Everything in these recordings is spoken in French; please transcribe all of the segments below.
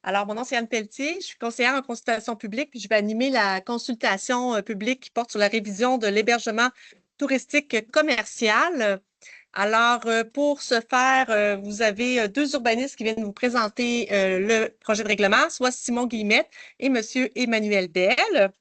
Alors, mon nom, c'est Anne Pelletier. Je suis conseillère en consultation publique, puis je vais animer la consultation publique qui porte sur la révision de l'hébergement touristique commercial. Alors, pour ce faire, vous avez deux urbanistes qui viennent vous présenter le projet de règlement, soit Simon Guillemette et M. Emmanuel Bell.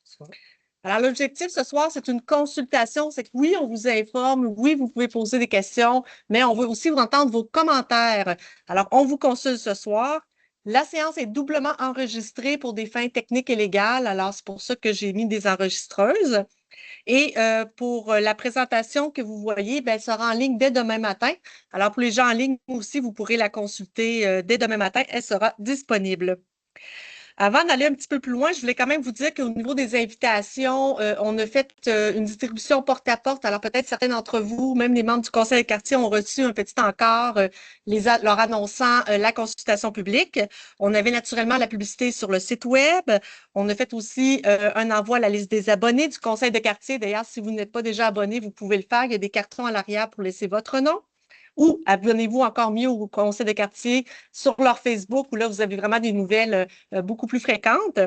Alors, l'objectif ce soir, c'est une consultation. C'est que oui, on vous informe, oui, vous pouvez poser des questions, mais on veut aussi vous entendre vos commentaires. Alors, on vous consulte ce soir. La séance est doublement enregistrée pour des fins techniques et légales. Alors, c'est pour ça que j'ai mis des enregistreuses. Et pour la présentation que vous voyez, bien, elle sera en ligne dès demain matin. Alors, pour les gens en ligne aussi, vous pourrez la consulter dès demain matin. Elle sera disponible. Avant d'aller un petit peu plus loin, je voulais quand même vous dire qu'au niveau des invitations, on a fait une distribution porte à porte. Alors peut-être certains d'entre vous, même les membres du conseil de quartier, ont reçu un petit encart leur annonçant la consultation publique. On avait naturellement la publicité sur le site web. On a fait aussi un envoi à la liste des abonnés du conseil de quartier. D'ailleurs, si vous n'êtes pas déjà abonné, vous pouvez le faire. Il y a des cartons à l'arrière pour laisser votre nom. Ou abonnez-vous encore mieux au conseil de quartier sur leur Facebook, où là, vous avez vraiment des nouvelles beaucoup plus fréquentes.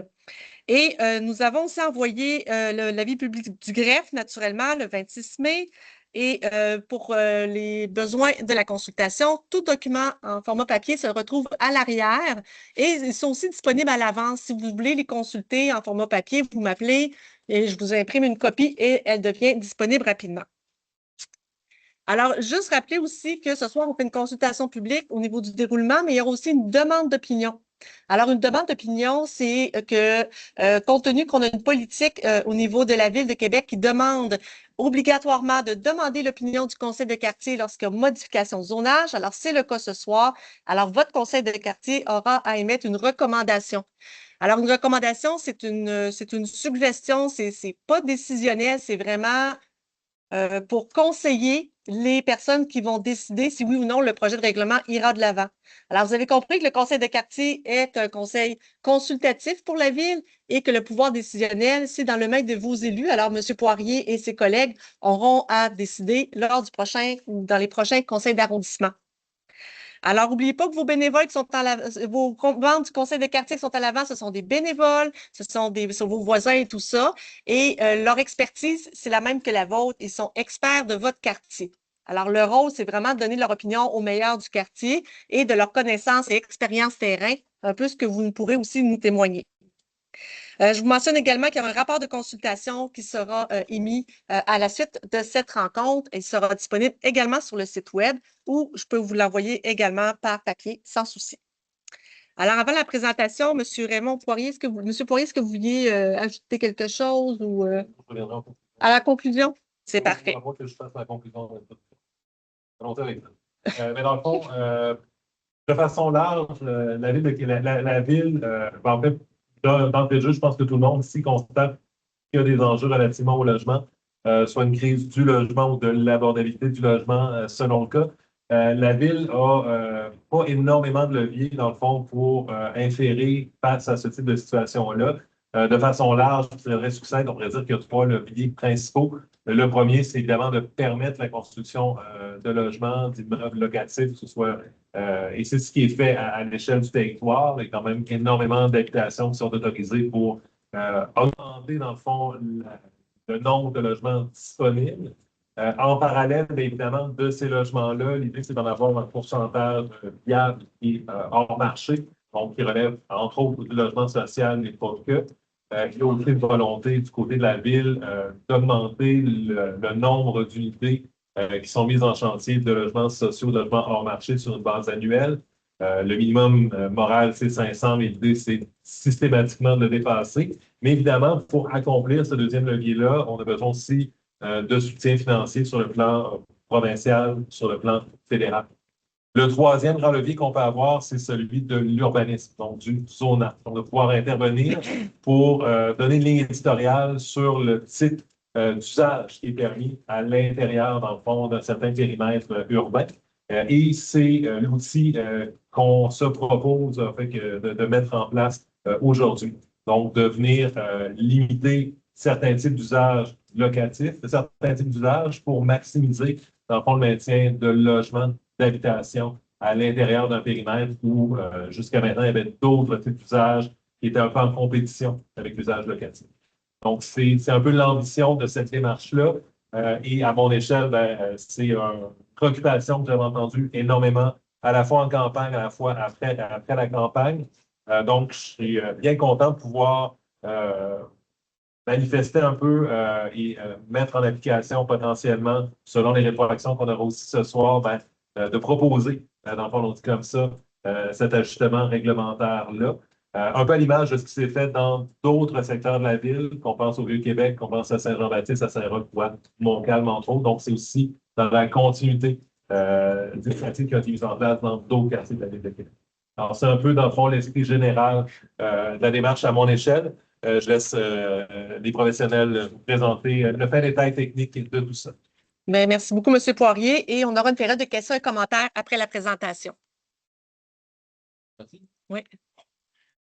Et nous avons aussi envoyé l'avis public du greffe, naturellement, le 26 mai. Et pour les besoins de la consultation, tout document en format papier se retrouve à l'arrière et ils sont aussi disponibles à l'avance. Si vous voulez les consulter en format papier, vous m'appelez et je vous imprime une copie et elle devient disponible rapidement. Alors, juste rappeler aussi que ce soir, on fait une consultation publique au niveau du déroulement, mais il y aura aussi une demande d'opinion. Alors, une demande d'opinion, c'est que, compte tenu qu'on a une politique au niveau de la Ville de Québec qui demande obligatoirement de demander l'opinion du conseil de quartier lorsqu'il y a modification de zonage, alors c'est le cas ce soir, alors votre conseil de quartier aura à émettre une recommandation. Alors, une recommandation, c'est une suggestion, c'est pas décisionnel, c'est vraiment pour conseiller les personnes qui vont décider si oui ou non le projet de règlement ira de l'avant. Alors, vous avez compris que le conseil de quartier est un conseil consultatif pour la ville et que le pouvoir décisionnel, c'est dans le main de vos élus. Alors, M. Poirier et ses collègues auront à décider lors du prochain ou dans les prochains conseils d'arrondissement. Alors, n'oubliez pas que vos bénévoles qui sont vos membres du conseil de quartier qui sont à l'avant, ce sont des bénévoles, ce sont vos voisins et tout ça. Et leur expertise, c'est la même que la vôtre. Ils sont experts de votre quartier. Alors, leur rôle, c'est vraiment de donner leur opinion aux meilleurs du quartier et de leur connaissance et expérience terrain, un peu ce que vous pourrez aussi nous témoigner. Je vous mentionne également qu'il y a un rapport de consultation qui sera émis à la suite de cette rencontre et sera disponible également sur le site web ou je peux vous l'envoyer également par papier sans souci. Alors, avant la présentation, M. Raymond Poirier, M. Poirier, est-ce que vous vouliez ajouter quelque chose ou à la conclusion? C'est parfait. Que je fasse la conclusion. Mais dans le fond, de façon large, la ville, en fait, d'entrée de jeu, je pense que tout le monde ici constate qu'il y a des enjeux relativement au logement, soit une crise du logement ou de l'abordabilité du logement, selon le cas. La ville a pas énormément de leviers, dans le fond, pour inférer face à ce type de situation-là. De façon large, c'est très succinct, on pourrait dire qu'il y a trois leviers principaux. Le premier, c'est évidemment de permettre la construction de logements, d'immeubles locatifs, que ce soit et c'est ce qui est fait à l'échelle du territoire. Il y a quand même énormément d'habitations qui sont autorisées pour augmenter, dans le fond, le nombre de logements disponibles. En parallèle, bien évidemment, de ces logements-là, l'idée, c'est d'en avoir un pourcentage viable et hors marché, donc qui relève, entre autres, du logement social, mais pas que. Il y a aussi une volonté du côté de la ville d'augmenter le nombre d'unités qui sont mises en chantier de logements sociaux, de logements hors marché sur une base annuelle. Le minimum moral, c'est 500, mais l'idée, c'est systématiquement de le dépasser. Mais évidemment, pour accomplir ce deuxième levier-là, on a besoin aussi de soutien financier sur le plan provincial, sur le plan fédéral. Le troisième grand levier qu'on peut avoir, c'est celui de l'urbanisme, donc du zonage. On va pouvoir intervenir pour donner une ligne éditoriale sur le type d'usage qui est permis à l'intérieur, dans le fond, d'un certain périmètre urbain. Et c'est l'outil qu'on se propose en fait, de mettre en place aujourd'hui. Donc, de venir limiter certains types d'usages locatifs, certains types d'usages pour maximiser, dans le fond, le maintien de logements, d'habitation à l'intérieur d'un périmètre où, jusqu'à maintenant, il y avait d'autres types d'usages qui étaient un peu en compétition avec l'usage locatif. Donc, c'est un peu l'ambition de cette démarche-là. Et à mon échelle, c'est une préoccupation que j'avais entendue énormément, à la fois en campagne, à la fois après la campagne. Donc, je suis bien content de pouvoir manifester un peu et mettre en application potentiellement, selon les rétroactions qu'on aura aussi ce soir, de proposer, dans le fond, on dit comme ça, cet ajustement réglementaire-là. Un peu à l'image de ce qui s'est fait dans d'autres secteurs de la ville, qu'on pense au Vieux-Québec, qu'on pense à Saint-Jean-Baptiste, à Saint-Roch, Montcalm, entre autres. Donc, c'est aussi dans la continuité des pratiques qui ont été mises en place dans d'autres quartiers de la ville de Québec. Alors, c'est un peu, dans le fond, l'esprit général de la démarche à mon échelle. Je laisse les professionnels vous présenter le fait détail technique de tout ça. Bien, merci beaucoup, M. Poirier, et on aura une période de questions et commentaires après la présentation. Merci. Oui.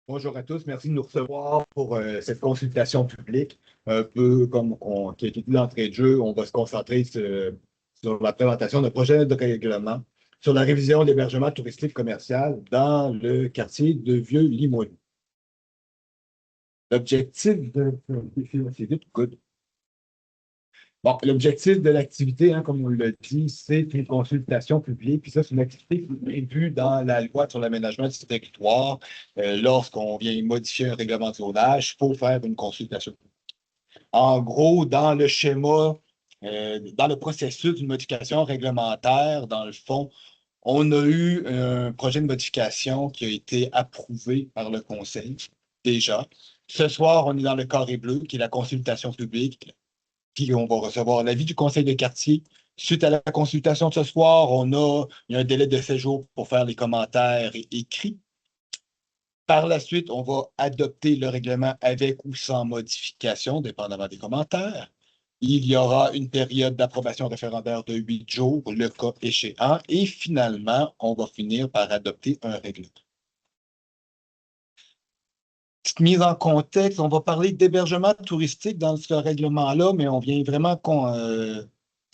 Bonjour à tous, merci de nous recevoir pour cette consultation publique. Un peu comme qui a été dit d'entrée de jeu, on va se concentrer sur la présentation d'un projet de règlement sur la révision de l'hébergement touristique commercial dans le quartier de Vieux-Limoilou. L'objectif de... C'est vite, good. Bon, l'objectif de l'activité, comme on l'a dit, c'est une consultation publique. Puis ça, c'est une activité qui est prévue dans la loi sur l'aménagement du territoire. Lorsqu'on vient modifier un règlement de zonage, il faut faire une consultation publique. En gros, dans le schéma, dans le processus d'une modification réglementaire, dans le fond, on a eu un projet de modification qui a été approuvé par le Conseil déjà. Ce soir, on est dans le carré bleu, qui est la consultation publique. Puis on va recevoir l'avis du conseil de quartier. Suite à la consultation de ce soir, il y a un délai de 7 jours pour faire les commentaires écrits. Par la suite, on va adopter le règlement avec ou sans modification, dépendamment des commentaires. Il y aura une période d'approbation référendaire de 8 jours, le cas échéant. Et finalement, on va finir par adopter un règlement. Petite mise en contexte, on va parler d'hébergement touristique dans ce règlement-là, mais on vient vraiment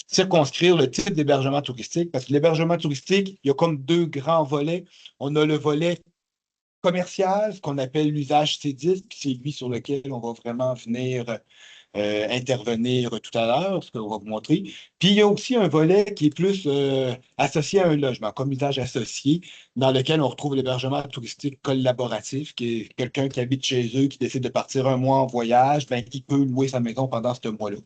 circonscrire le type d'hébergement touristique, parce que l'hébergement touristique, il y a comme deux grands volets. On a le volet commercial, ce qu'on appelle l'usage C10, puis c'est lui sur lequel on va vraiment venir intervenir tout à l'heure, ce qu'on va vous montrer. Puis il y a aussi un volet qui est plus associé à un logement, comme usage associé, dans lequel on retrouve l'hébergement touristique collaboratif, qui est quelqu'un qui habite chez eux, qui décide de partir un mois en voyage, qui peut louer sa maison pendant ce mois-là.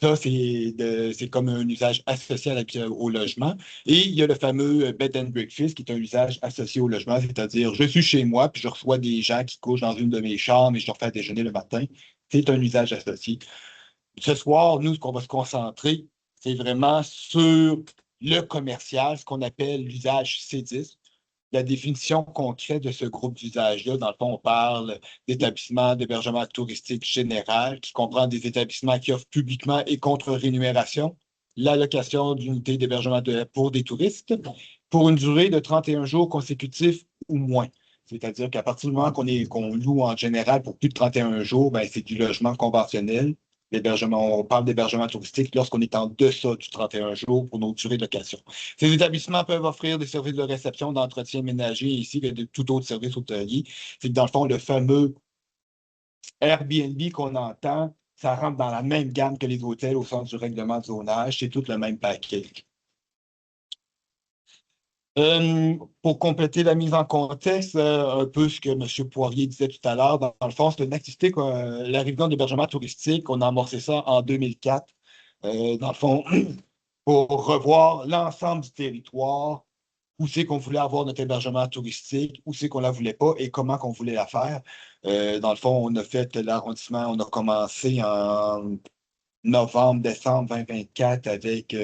Ça, c'est comme un usage associé au logement. Et il y a le fameux bed and breakfast, qui est un usage associé au logement, c'est-à-dire je suis chez moi, puis je reçois des gens qui couchent dans une de mes chambres et je leur fais déjeuner le matin. C'est un usage associé. Ce soir, nous, ce qu'on va se concentrer, c'est vraiment sur le commercial, ce qu'on appelle l'usage C10. La définition concrète de ce groupe d'usage-là, dans le fond, on parle d'établissements d'hébergement touristique général, qui comprend des établissements qui offrent publiquement et contre rémunération l'allocation d'unités d'hébergement pour des touristes pour une durée de 31 jours consécutifs ou moins. C'est-à-dire qu'à partir du moment qu'on loue en général pour plus de 31 jours, c'est du logement conventionnel. On parle d'hébergement touristique lorsqu'on est en deçà du 31 jours pour nos durées de location. Ces établissements peuvent offrir des services de réception, d'entretien ménager ainsi que de tout autre service hôtelier. C'est que dans le fond, le fameux Airbnb qu'on entend, ça rentre dans la même gamme que les hôtels au sens du règlement de zonage. C'est tout le même package. Pour compléter la mise en contexte, un peu ce que M. Poirier disait tout à l'heure, dans le fond, c'est une activité, la révision d'hébergement touristique, on a amorcé ça en 2004, dans le fond, pour revoir l'ensemble du territoire, où c'est qu'on voulait avoir notre hébergement touristique, où c'est qu'on ne la voulait pas et comment qu'on voulait la faire. Dans le fond, on a fait l'arrondissement, on a commencé en novembre, décembre 2024 avec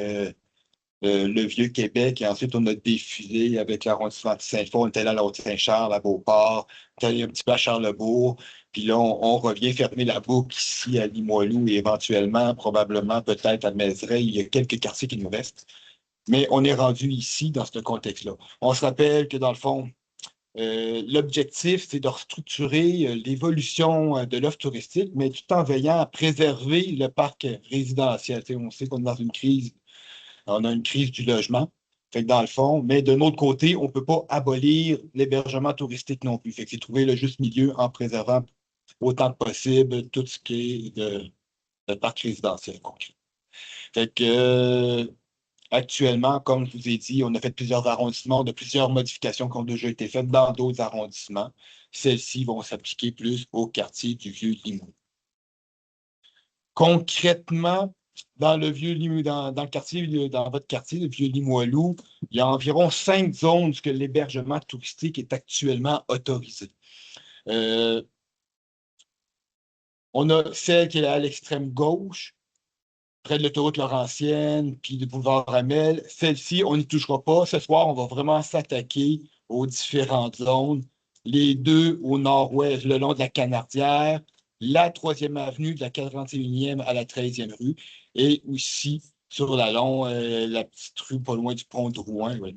le Vieux-Québec, et ensuite on a défilé avec l'arrondissement de Saint-Fond, on était là à la Haute-Saint-Charles, à Beauport, on est allé un petit peu à Charlebourg, puis là on revient fermer la boucle ici à Limoilou et éventuellement, probablement, peut-être à Mézeray, il y a quelques quartiers qui nous restent, mais on est rendu ici dans ce contexte-là. On se rappelle que dans le fond, l'objectif, c'est de restructurer l'évolution de l'offre touristique, mais tout en veillant à préserver le parc résidentiel. On sait qu'on est dans une crise. On a une crise du logement. Fait que dans le fond, mais de l'autre côté, on ne peut pas abolir l'hébergement touristique non plus. Fait que c'est trouver le juste milieu en préservant autant que possible tout ce qui est de parc résidentiel concret. Fait que actuellement, comme je vous ai dit, on a fait plusieurs arrondissements, de plusieurs modifications qui ont déjà été faites dans d'autres arrondissements. Celles-ci vont s'appliquer plus au quartier du Vieux-Limoux. Concrètement, dans le Vieux-Limoux, dans le quartier, dans votre quartier, le Vieux-Limoilou, il y a environ 5 zones où l'hébergement touristique est actuellement autorisé. On a celle qui est à l'extrême gauche, près de l'autoroute Laurentienne, puis du boulevard Ramel. Celle-ci, on n'y touchera pas. Ce soir, on va vraiment s'attaquer aux différentes zones. Les deux au nord-ouest, le long de la Canardière, la 3e avenue de la 41e à la 13e rue, et aussi sur la petite rue pas loin du pont Drouin, la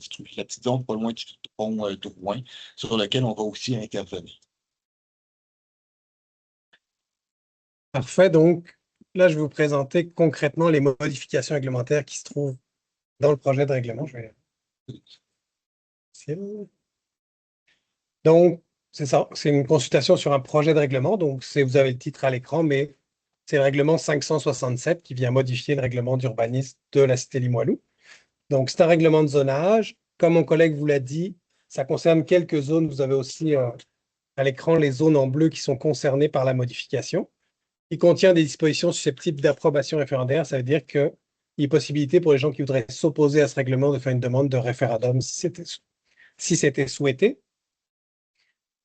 petite zone pas loin du pont Drouin, sur lequel on va aussi intervenir. Parfait. Donc, là, je vais vous présenter concrètement les modifications réglementaires qui se trouvent dans le projet de règlement. Donc, c'est ça. C'est une consultation sur un projet de règlement. Donc, vous avez le titre à l'écran, mais c'est le règlement 567 qui vient modifier le règlement d'urbanisme de la cité Limoilou. Donc, c'est un règlement de zonage. Comme mon collègue vous l'a dit, ça concerne quelques zones. Vous avez aussi à l'écran les zones en bleu qui sont concernées par la modification. Il contient des dispositions susceptibles d'approbation référendaire. Ça veut dire qu'il y a possibilité pour les gens qui voudraient s'opposer à ce règlement de faire une demande de référendum si c'était souhaité.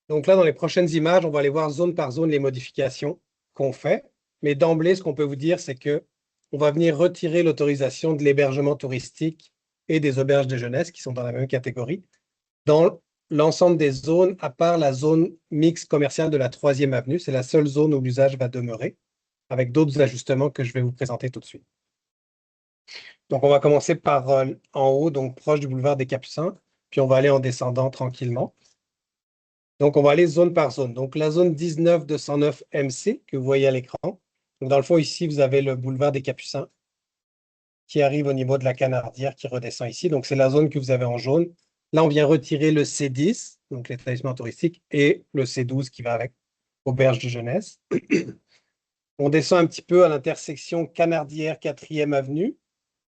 Donc là, dans les prochaines images, on va aller voir zone par zone les modifications qu'on fait. Mais d'emblée, ce qu'on peut vous dire, c'est qu'on va venir retirer l'autorisation de l'hébergement touristique et des auberges de jeunesse qui sont dans la même catégorie dans l'ensemble des zones, à part la zone mixte commerciale de la 3e avenue. C'est la seule zone où l'usage va demeurer, avec d'autres ajustements que je vais vous présenter tout de suite. Donc, on va commencer par en haut, donc proche du boulevard des Capucins, puis on va aller en descendant tranquillement. Donc, on va aller zone par zone. Donc, la zone 19-209 MC que vous voyez à l'écran. Donc, dans le fond, ici, vous avez le boulevard des Capucins qui arrive au niveau de la Canardière, qui redescend ici. Donc, c'est la zone que vous avez en jaune. Là, on vient retirer le C10, donc l'établissement touristique, et le C12 qui va avec, auberge de jeunesse. On descend un petit peu à l'intersection Canardière, 4e avenue.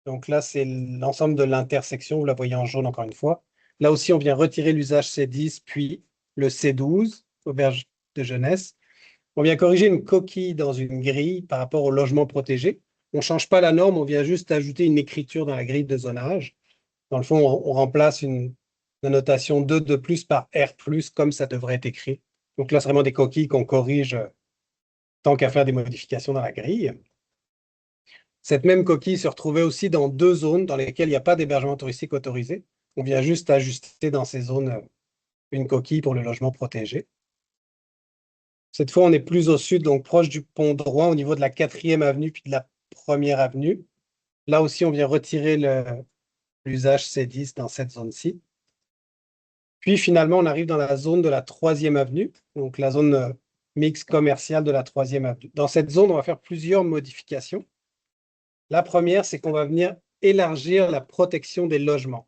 Donc là, c'est l'ensemble de l'intersection, vous la voyez en jaune encore une fois. Là aussi, on vient retirer l'usage C10, puis le C12, auberge de jeunesse. On vient corriger une coquille dans une grille par rapport au logement protégé. On ne change pas la norme, on vient juste ajouter une écriture dans la grille de zonage. Dans le fond, on remplace une notation 2 de plus par R+, comme ça devrait être écrit. Donc là, c'est vraiment des coquilles qu'on corrige tant qu'à faire des modifications dans la grille. Cette même coquille se retrouvait aussi dans 2 zones dans lesquelles il n'y a pas d'hébergement touristique autorisé. On vient juste ajuster dans ces zones une coquille pour le logement protégé. Cette fois, on est plus au sud, donc proche du pont Drouin, au niveau de la 4e avenue puis de la 1re avenue. Là aussi, on vient retirer l'usage C10 dans cette zone-ci. Puis finalement, on arrive dans la zone de la 3e avenue, donc la zone mixte commerciale de la 3e avenue. Dans cette zone, on va faire plusieurs modifications. La première, c'est qu'on va venir élargir la protection des logements.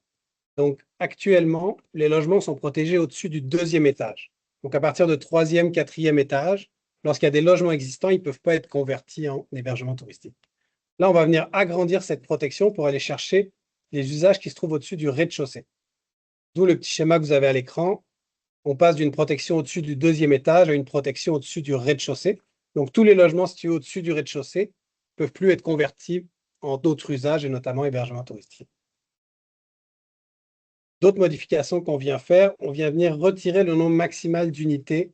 Donc actuellement, les logements sont protégés au-dessus du 2e étage. Donc à partir de 3e, 4e étage, lorsqu'il y a des logements existants, ils ne peuvent pas être convertis en hébergement touristique. Là, on va venir agrandir cette protection pour aller chercher les usages qui se trouvent au-dessus du rez-de-chaussée. D'où le petit schéma que vous avez à l'écran. On passe d'une protection au-dessus du 2e étage à une protection au-dessus du rez-de-chaussée. Donc, tous les logements situés au-dessus du rez-de-chaussée ne peuvent plus être convertis en d'autres usages, et notamment hébergement touristique. D'autres modifications qu'on vient faire, on vient venir retirer le nombre maximal d'unités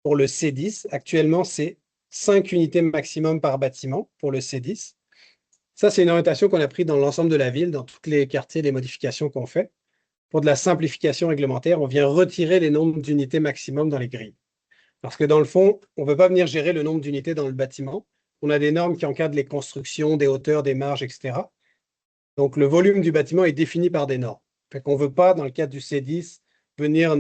pour le C10. Actuellement, c'est 5 unités maximum par bâtiment pour le C10. Ça, c'est une orientation qu'on a prise dans l'ensemble de la ville, dans tous les quartiers, les modifications qu'on fait. Pour de la simplification réglementaire, on vient retirer les nombres d'unités maximum dans les grilles. Parce que dans le fond, on ne peut pas venir gérer le nombre d'unités dans le bâtiment. On a des normes qui encadrent les constructions, des hauteurs, des marges, etc. Donc, le volume du bâtiment est défini par des normes. Fait qu'on ne veut pas, dans le cadre du C10, venir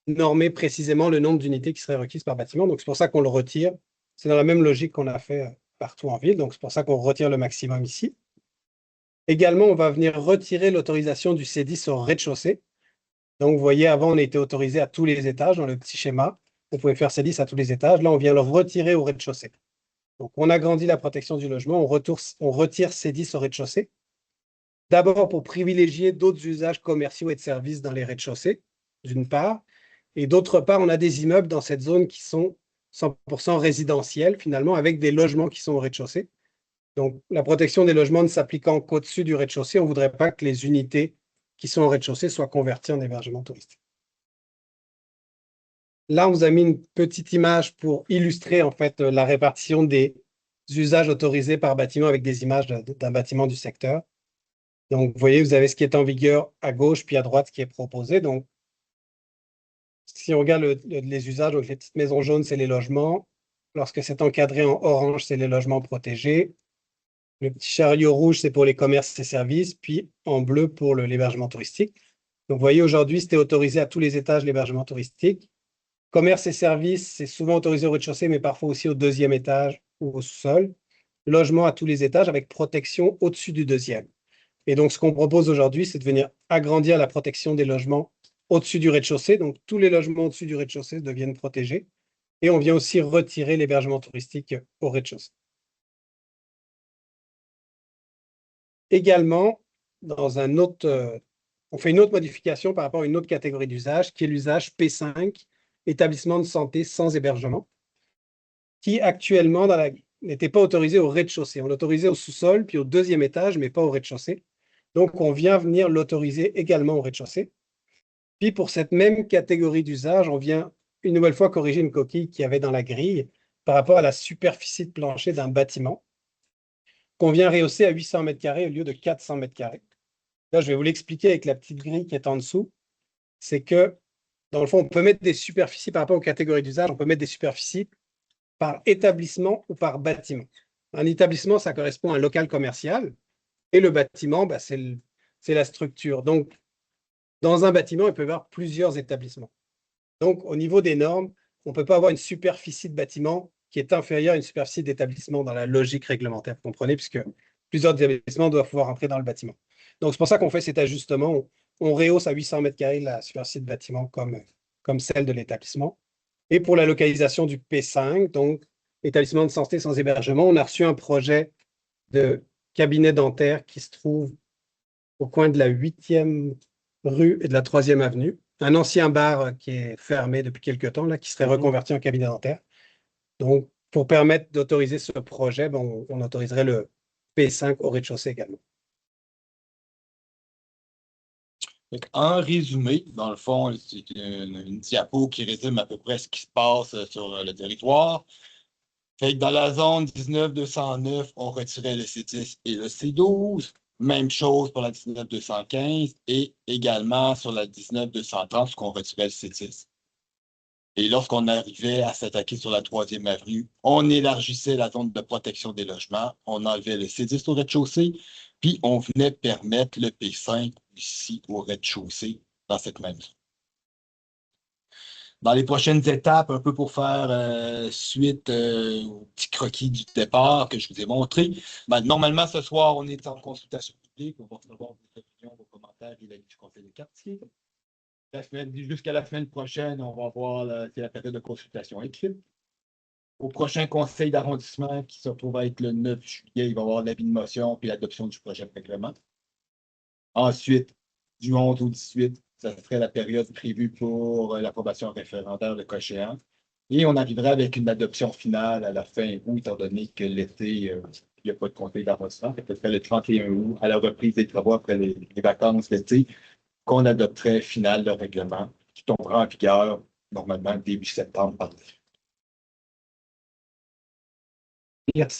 normer précisément le nombre d'unités qui seraient requises par bâtiment. Donc, c'est pour ça qu'on le retire. C'est dans la même logique qu'on a fait partout en ville. Donc, c'est pour ça qu'on retire le maximum ici. Également, on va venir retirer l'autorisation du C10 au rez-de-chaussée. Donc, vous voyez, avant, on était autorisé à tous les étages dans le petit schéma. On pouvait faire C10 à tous les étages. Là, on vient le retirer au rez-de-chaussée. Donc, on agrandit la protection du logement, on retire C10 au rez-de-chaussée. D'abord, pour privilégier d'autres usages commerciaux et de services dans les rez-de-chaussée, d'une part. Et d'autre part, on a des immeubles dans cette zone qui sont 100% résidentiels, finalement, avec des logements qui sont au rez-de-chaussée. Donc, la protection des logements ne s'appliquant qu'au-dessus du rez-de-chaussée, on ne voudrait pas que les unités qui sont au rez-de-chaussée soient converties en hébergement touristique. Là, on vous a mis une petite image pour illustrer en fait la répartition des usages autorisés par bâtiment avec des images d'un bâtiment du secteur. Donc, vous voyez, vous avez ce qui est en vigueur à gauche, puis à droite, ce qui est proposé. Donc, si on regarde les usages, donc les petites maisons jaunes, c'est les logements. Lorsque c'est encadré en orange, c'est les logements protégés. Le petit chariot rouge, c'est pour les commerces et services, puis en bleu pour l'hébergement touristique. Donc, vous voyez, aujourd'hui, c'était autorisé à tous les étages l'hébergement touristique. Commerce et services, c'est souvent autorisé au rez-de-chaussée, mais parfois aussi au deuxième étage ou au sous-sol. Logement à tous les étages avec protection au-dessus du deuxième. Et donc, ce qu'on propose aujourd'hui, c'est de venir agrandir la protection des logements au-dessus du rez-de-chaussée. Donc, tous les logements au-dessus du rez-de-chaussée deviennent protégés. Et on vient aussi retirer l'hébergement touristique au rez-de-chaussée. Également, on fait une autre modification par rapport à une autre catégorie d'usage, qui est l'usage P5, établissement de santé sans hébergement, qui actuellement n'était pas autorisé au rez-de-chaussée. On l'autorisait au sous-sol, puis au deuxième étage, mais pas au rez-de-chaussée. Donc, on vient venir l'autoriser également au rez-de-chaussée. Puis, pour cette même catégorie d'usage, on vient une nouvelle fois corriger une coquille qu'il y avait dans la grille par rapport à la superficie de plancher d'un bâtiment, qu'on vient rehausser à 800 mètres carrés au lieu de 400 mètres carrés. Là, je vais vous l'expliquer avec la petite grille qui est en dessous. C'est que, dans le fond, on peut mettre des superficies par rapport aux catégories d'usage, on peut mettre des superficies par établissement ou par bâtiment. Un établissement, ça correspond à un local commercial et le bâtiment, c'est la structure. Donc, dans un bâtiment, il peut y avoir plusieurs établissements. Donc, au niveau des normes, on ne peut pas avoir une superficie de bâtiment qui est inférieure à une superficie d'établissement dans la logique réglementaire, vous comprenez, puisque plusieurs établissements doivent pouvoir entrer dans le bâtiment. Donc, c'est pour ça qu'on fait cet ajustement. On rehausse à 800 mètres carrés la superficie de bâtiment comme celle de l'établissement. Et pour la localisation du P5, donc établissement de santé sans hébergement, on a reçu un projet de cabinet dentaire qui se trouve au coin de la 8e rue et de la 3e avenue. Un ancien bar qui est fermé depuis quelques temps, là, qui serait reconverti en cabinet dentaire. Donc, pour permettre d'autoriser ce projet, on autoriserait le P5 au rez-de-chaussée également. En résumé, dans le fond, c'est une diapo qui résume à peu près ce qui se passe sur le territoire. Fait que dans la zone 19-209, on retirait le C10 et le C12. Même chose pour la 19-215 et également sur la 19-230, qu'on retirait le C10. Et lorsqu'on arrivait à s'attaquer sur la 3e avenue, on élargissait la zone de protection des logements, on enlevait le C10 au rez-de-chaussée, puis on venait permettre le P5 ici au rez-de-chaussée dans cette même zone. Dans les prochaines étapes, un peu pour faire suite au petit croquis du départ que je vous ai montré, normalement, ce soir, on est en consultation publique, on va recevoir vos opinions, vos commentaires et l'avis du conseil de quartier. Jusqu'à la semaine prochaine, on va voir la période de consultation écrite. Au prochain conseil d'arrondissement, qui se retrouve à être le 9 juillet, il va y avoir l'avis de motion et l'adoption du projet de règlement. Ensuite, du 11 au 18, ça serait la période prévue pour l'approbation référendaire de cas échéant. Et on arriverait avec une adoption finale à la fin août, étant donné que l'été, il n'y a pas de conseil d'arrondissement. Ce serait le 31 août, à la reprise des travaux après les vacances d'été, qu'on adopterait final le règlement, qui tombera en vigueur normalement début septembre par là. Merci.